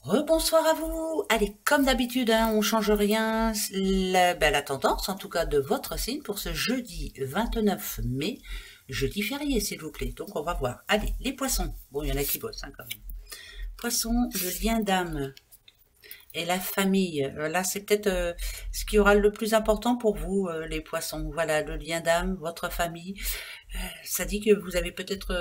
Rebonsoir à vous. Allez, comme d'habitude, hein, on change rien. La tendance, en tout cas, de votre signe pour ce jeudi 29 mai, jeudi férié, s'il vous plaît. Donc, on va voir. Allez, les poissons. Bon, il y en a qui bossent, hein, quand même. Poissons, le lien d'âme et la famille. Là, c'est peut-être ce qui aura le plus important pour vous, les poissons. Voilà, le lien d'âme, votre famille. Ça dit que vous avez peut-être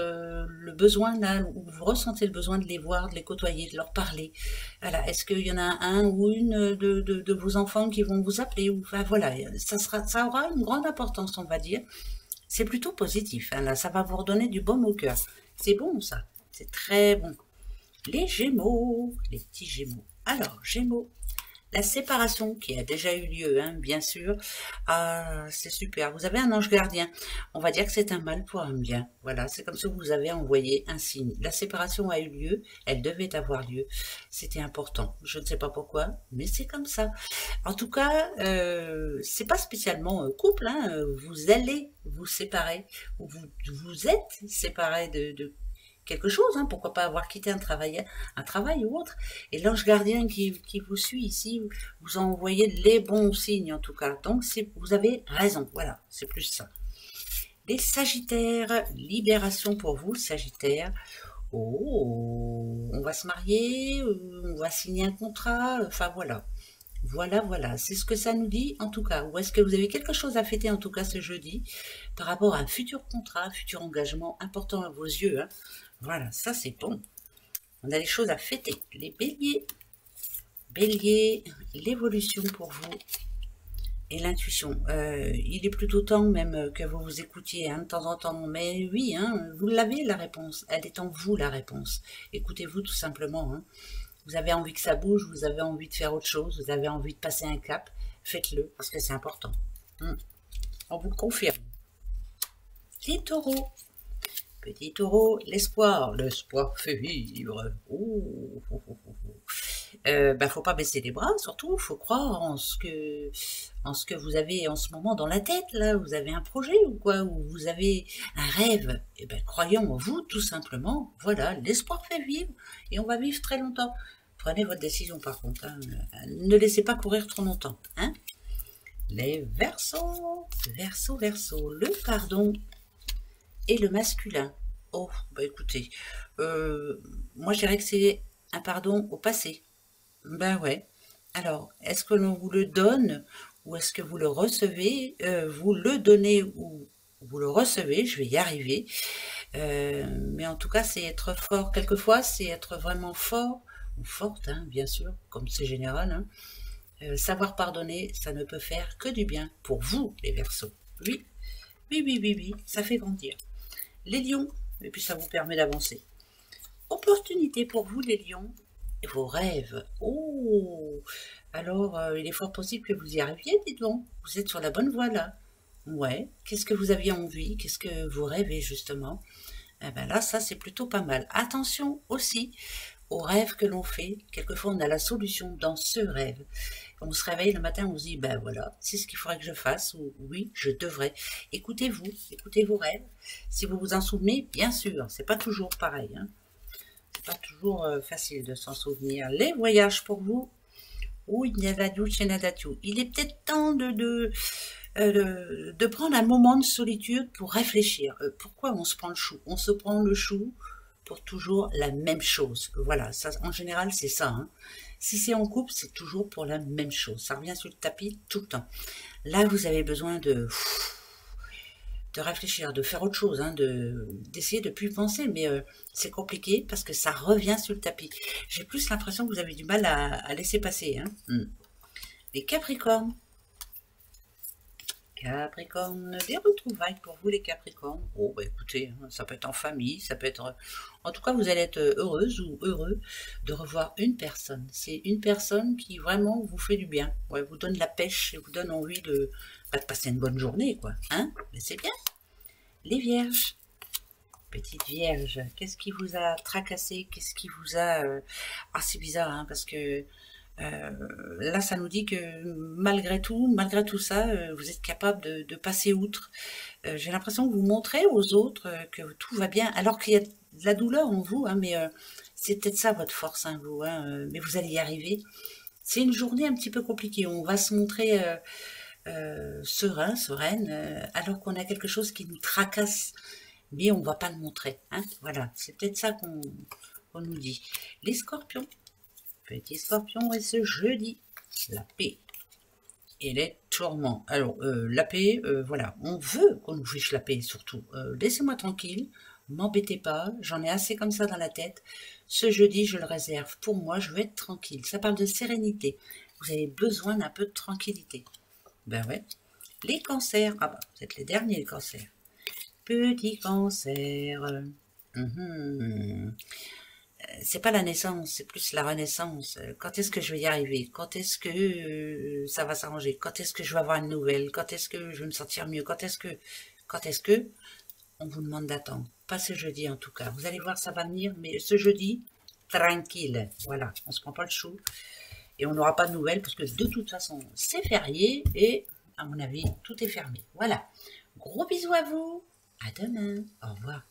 le besoin, là, ou vous ressentez le besoin de les voir, de les côtoyer, de leur parler. Voilà. Est-ce qu'il y en a un ou une de vos enfants qui vont vous appeler ou, enfin, voilà, ça aura une grande importance, on va dire. C'est plutôt positif, hein, là, ça va vous redonner du baume au cœur. C'est bon, ça. C'est très bon. Les Gémeaux, les petits Gémeaux. Alors, Gémeaux, la séparation qui a déjà eu lieu, hein, bien sûr. Ah, c'est super. Vous avez un ange gardien. On va dire que c'est un mal pour un bien. Voilà, c'est comme si vous avez envoyé un signe. La séparation a eu lieu. Elle devait avoir lieu. C'était important. Je ne sais pas pourquoi, mais c'est comme ça. En tout cas, c'est pas spécialement couple. Hein, vous allez vous séparer. Ou vous êtes séparés de quelque chose, hein, pourquoi pas avoir quitté un travail ou autre. Et l'ange gardien qui vous suit ici, vous envoyez les bons signes en tout cas. Donc vous avez raison, voilà, c'est plus ça. Les Sagittaires, libération pour vous, Sagittaires. Oh, on va se marier, on va signer un contrat, enfin voilà. Voilà, c'est ce que ça nous dit en tout cas. Ou est-ce que vous avez quelque chose à fêter en tout cas ce jeudi par rapport à un futur contrat, un futur engagement important à vos yeux, hein. Voilà, ça c'est bon. On a des choses à fêter. Les béliers. Bélier, l'évolution pour vous et l'intuition. Il est plutôt temps même que vous vous écoutiez, hein, de temps en temps. Mais oui, hein, vous l'avez la réponse. Elle est en vous la réponse. Écoutez-vous tout simplement. Hein. Vous avez envie que ça bouge, vous avez envie de faire autre chose, vous avez envie de passer un cap. Faites-le parce que c'est important. On vous le confirme. Les taureaux. Petit taureau, l'espoir. L'espoir fait vivre. Faut pas baisser les bras, surtout, faut croire en ce que vous avez en ce moment dans la tête, là. Vous avez un projet ou quoi, ou vous avez un rêve. Eh ben, croyons en vous, tout simplement. Voilà, l'espoir fait vivre et on va vivre très longtemps. Prenez votre décision, par contre. Hein. Ne laissez pas courir trop longtemps. Hein. Les Verseaux, Verseaux, le pardon et le masculin. Oh, bah écoutez, moi je dirais que c'est un pardon au passé. Ben ouais. Alors, est-ce que l'on vous le donne ou est-ce que vous le recevez? Vous le donnez ou vous le recevez, je vais y arriver. Mais en tout cas, c'est être fort. Quelquefois, c'est être vraiment fort ou forte, hein, bien sûr, comme c'est général. Hein. Savoir pardonner, ça ne peut faire que du bien pour vous, les Verseaux. Oui, oui, ça fait grandir. Les lions, et puis ça vous permet d'avancer. Opportunité pour vous, les lions, et vos rêves. Oh, alors il est fort possible que vous y arriviez, dites donc. Vous êtes sur la bonne voie là. Ouais, qu'est-ce que vous aviez envie? Qu'est-ce que vous rêvez justement? Eh ben là, ça c'est plutôt pas mal. Attention aussi aux rêves que l'on fait. Quelquefois, on a la solution dans ce rêve. On se réveille le matin, on se dit, ben voilà, c'est ce qu'il faudrait que je fasse, ou oui, je devrais. Écoutez-vous, écoutez vos rêves. Si vous vous en souvenez, bien sûr, c'est pas toujours pareil. Hein. C'est pas toujours facile de s'en souvenir. Les voyages pour vous, oui, il est peut-être temps de prendre un moment de solitude pour réfléchir. Pourquoi on se prend le chou? On se prend le chou pour toujours la même chose. Voilà, ça, en général, c'est ça. Hein. Si c'est en couple, c'est toujours pour la même chose. Ça revient sur le tapis tout le temps. Là, vous avez besoin de réfléchir, de faire autre chose, hein, d'essayer de plus penser, mais c'est compliqué parce que ça revient sur le tapis. J'ai plus l'impression que vous avez du mal à laisser passer. Hein. Les Capricornes. Capricorne, des retrouvailles pour vous les Capricornes. Oh bah écoutez, ça peut être en famille, ça peut être... En tout cas, vous allez être heureuse ou heureux de revoir une personne. C'est une personne qui vraiment vous fait du bien. Ouais, vous donne la pêche et vous donne envie de passer une bonne journée, quoi. Hein? Mais c'est bien. Les Vierges. Petite Vierge, qu'est-ce qui vous a tracassé? Qu'est-ce qui vous a... Ah, c'est bizarre, hein, parce que Là, ça nous dit que malgré tout ça, vous êtes capable de passer outre. J'ai l'impression que vous montrez aux autres que tout va bien, alors qu'il y a de la douleur en vous, hein, mais c'est peut-être ça votre force, hein, vous, hein, mais vous allez y arriver. C'est une journée un petit peu compliquée. On va se montrer serein, sereine, alors qu'on a quelque chose qui nous tracasse, mais on ne va pas le montrer. Hein. Voilà, c'est peut-être ça qu'on nous dit. Les scorpions, petits scorpions, et ce jeudi, la paix et les tourments. Alors, la paix, voilà, on veut qu'on nous fiche la paix, surtout. Laissez-moi tranquille, m'embêtez pas, j'en ai assez comme ça dans la tête. Ce jeudi, je le réserve pour moi, je veux être tranquille. Ça parle de sérénité. Vous avez besoin d'un peu de tranquillité. Ben ouais. Les cancers, ah bah, vous êtes les derniers, les cancers. Petit cancer. C'est pas la naissance, c'est plus la renaissance. Quand est-ce que je vais y arriver? Quand est-ce que ça va s'arranger? Quand est-ce que je vais avoir une nouvelle? Quand est-ce que je vais me sentir mieux? Quand est-ce que on vous demande d'attendre? Pas ce jeudi en tout cas. Vous allez voir, ça va venir, mais ce jeudi, tranquille. Voilà, on se prend pas le chou et on n'aura pas de nouvelles parce que de toute façon, c'est férié et à mon avis, tout est fermé. Voilà. Gros bisous à vous. À demain. Au revoir.